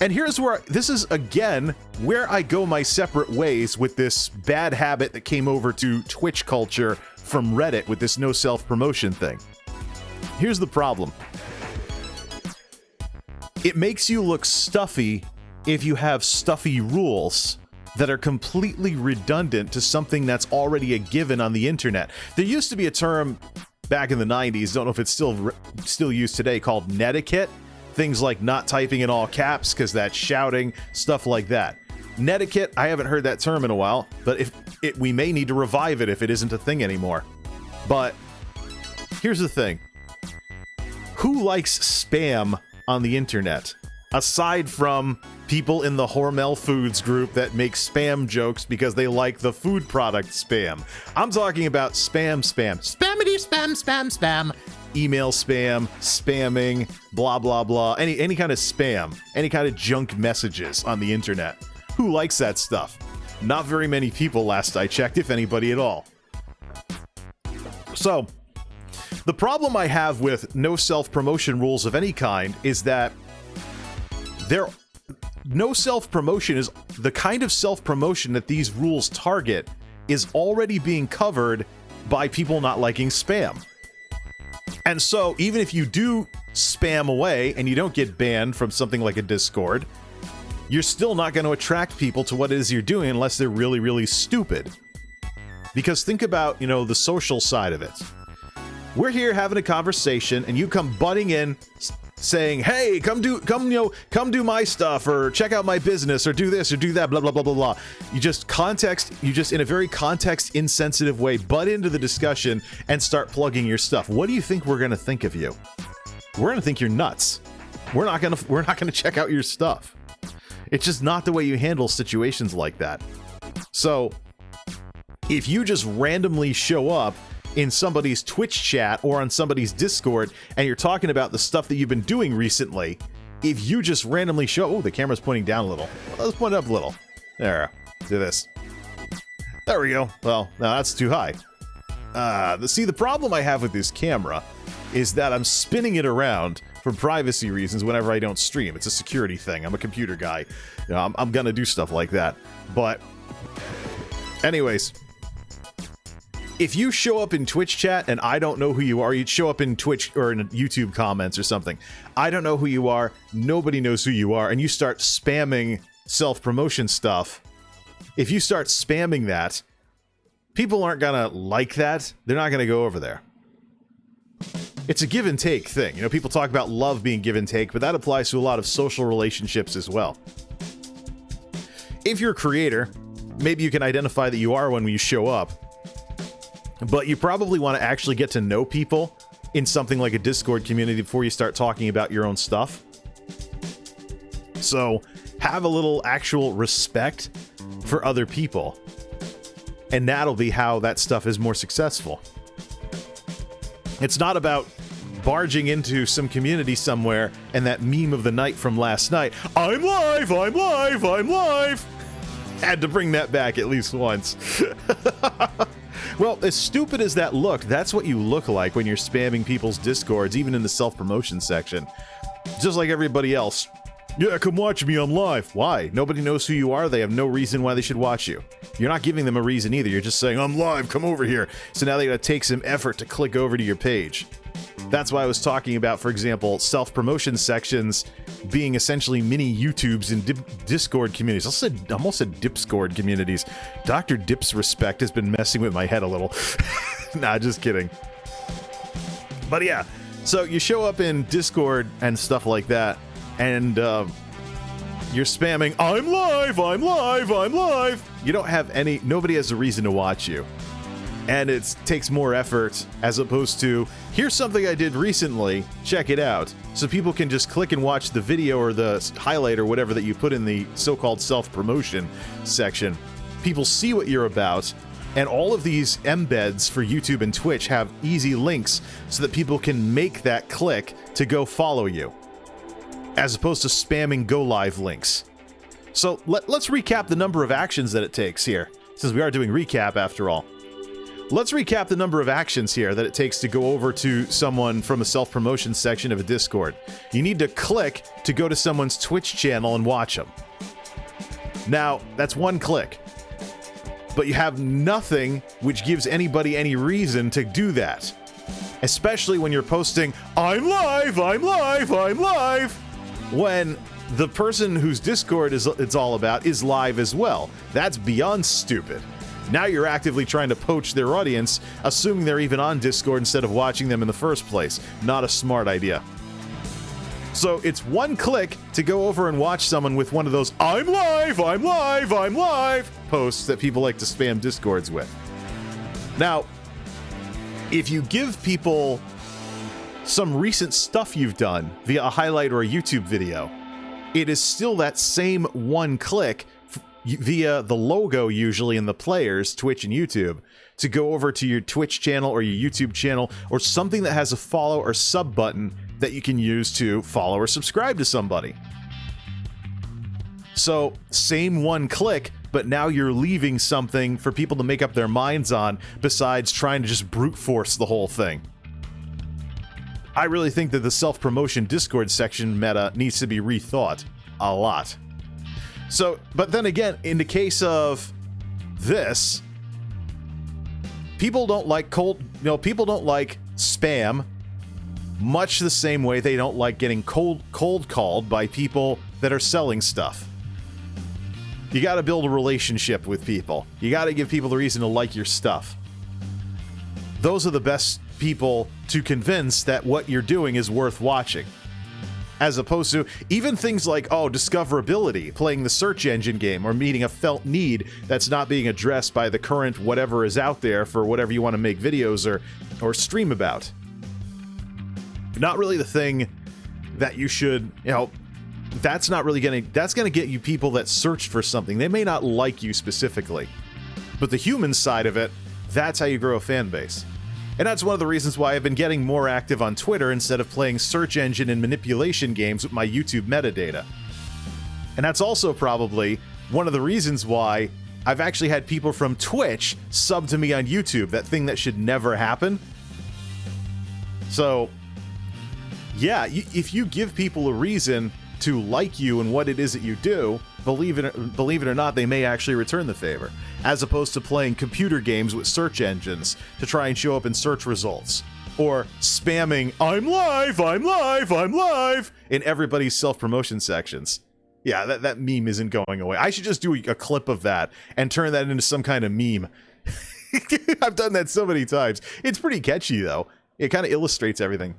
And here's where, this is again where I go my separate ways with this bad habit that came over to Twitch culture from Reddit with this no self-promotion thing. Here's the problem. It makes you look stuffy if you have stuffy rules that are completely redundant to something that's already a given on the internet. There used to be a term back in the 90s, don't know if it's still used today, called netiquette. Things like not typing in all caps because that's shouting, stuff like that. Netiquette, I haven't heard that term in a while, but we may need to revive it if it isn't a thing anymore. But here's the thing. Who likes spam on the internet? Aside from people in the Hormel Foods group that make spam jokes because they like the food product spam. I'm talking about spam. Spammity spam. Email spam, spamming, blah, blah, blah. Any kind of spam, any kind of junk messages on the internet. Who likes that stuff? Not very many people, last I checked, if anybody at all. So, the problem I have with no self-promotion rules of any kind is that no self-promotion is the kind of self-promotion that these rules target is already being covered by people not liking spam. And so, even if you do spam away and you don't get banned from something like a Discord, you're still not going to attract people to what it is you're doing unless they're really, really stupid. Because think about, the social side of it. We're here having a conversation and you come butting in saying, hey, come do my stuff, or check out my business, or do this or do that, blah, blah, blah, blah, blah. You just in a very context insensitive way butt into the discussion and start plugging your stuff. What do you think we're going to think of you? We're going to think you're nuts. We're not going to check out your stuff. It's just not the way you handle situations like that. So if you just randomly show up in somebody's Twitch chat or on somebody's Discord and you're talking about the stuff that you've been doing recently, if you just randomly show... Oh, the camera's pointing down a little. Let's point it up a little. There. Do this. There we go. Well, no, that's too high. See, the problem I have with this camera is that I'm spinning it around for privacy reasons whenever I don't stream. It's a security thing. I'm a computer guy. I'm gonna do stuff like that. But anyways... If you show up in Twitch chat and I don't know who you are, you'd show up in Twitch or in YouTube comments or something. I don't know who you are, nobody knows who you are, and you start spamming self-promotion stuff. If you start spamming that, people aren't gonna like that. They're not gonna go over there. It's a give and take thing. People talk about love being give and take, but that applies to a lot of social relationships as well. If you're a creator, maybe you can identify that you are when you show up. But you probably want to actually get to know people in something like a Discord community before you start talking about your own stuff. So have a little actual respect for other people. And that'll be how that stuff is more successful. It's not about barging into some community somewhere and that meme of the night from last night. I'm live! I'm live! I'm live! Had to bring that back at least once. Well, as stupid as that looked, that's what you look like when you're spamming people's Discords, even in the self-promotion section. Just like everybody else. Yeah, come watch me, I'm live. Why? Nobody knows who you are. They have no reason why they should watch you. You're not giving them a reason either. You're just saying, I'm live, come over here. So now they gotta take some effort to click over to your page. That's why I was talking about, for example, self-promotion sections being essentially mini YouTubes in Discord communities. I almost said Dipscord communities. Dr. Dip's respect has been messing with my head a little. Nah, just kidding. But yeah, so you show up in Discord and stuff like that, and you're spamming, I'm live, I'm live, I'm live. You don't have nobody has a reason to watch you. And it takes more effort as opposed to, here's something I did recently, check it out. So people can just click and watch the video or the highlight or whatever that you put in the so-called self-promotion section. People see what you're about, and all of these embeds for YouTube and Twitch have easy links so that people can make that click to go follow you, as opposed to spamming go live links. So let's recap the number of actions that it takes here, since we are doing recap after all. Let's recap the number of actions here that it takes to go over to someone from a self-promotion section of a Discord. You need to click to go to someone's Twitch channel and watch them. Now, that's one click. But you have nothing which gives anybody any reason to do that. Especially when you're posting, I'm live, I'm live, I'm live, when the person whose Discord it's all about is live as well. That's beyond stupid. Now you're actively trying to poach their audience, assuming they're even on Discord instead of watching them in the first place. Not a smart idea. So it's one click to go over and watch someone with one of those I'm live, I'm live, I'm live posts that people like to spam Discords with. Now, if you give people some recent stuff you've done via a highlight or a YouTube video, it is still that same one click via the logo, usually in the players, Twitch and YouTube, to go over to your Twitch channel or your YouTube channel or something that has a follow or sub button that you can use to follow or subscribe to somebody. So, same one click, but now you're leaving something for people to make up their minds on besides trying to just brute force the whole thing. I really think that the self-promotion Discord section meta needs to be rethought a lot. So, but then again, in the case of this, people don't like people don't like spam, much the same way they don't like getting cold called by people that are selling stuff. You got to build a relationship with people. You got to give people the reason to like your stuff. Those are the best people to convince that what you're doing is worth watching. As opposed to even things like, oh, discoverability, playing the search engine game, or meeting a felt need that's not being addressed by the current whatever is out there for whatever you want to make videos or stream about. Not really the thing that you should, that's not really that's going to get you people that searched for something. They may not like you specifically, but the human side of it, that's how you grow a fan base. And that's one of the reasons why I've been getting more active on Twitter instead of playing search engine and manipulation games with my YouTube metadata. And that's also probably one of the reasons why I've actually had people from Twitch sub to me on YouTube, that thing that should never happen. So, yeah, if you give people a reason to like you and what it is that you do, believe it or not, they may actually return the favor, as opposed to playing computer games with search engines to try and show up in search results, or spamming I'm live, I'm live, I'm live in everybody's self-promotion sections. Yeah, that meme isn't going away. I should just do a clip of that and turn that into some kind of meme. I've done that so many times. It's pretty catchy though. It kind of illustrates everything.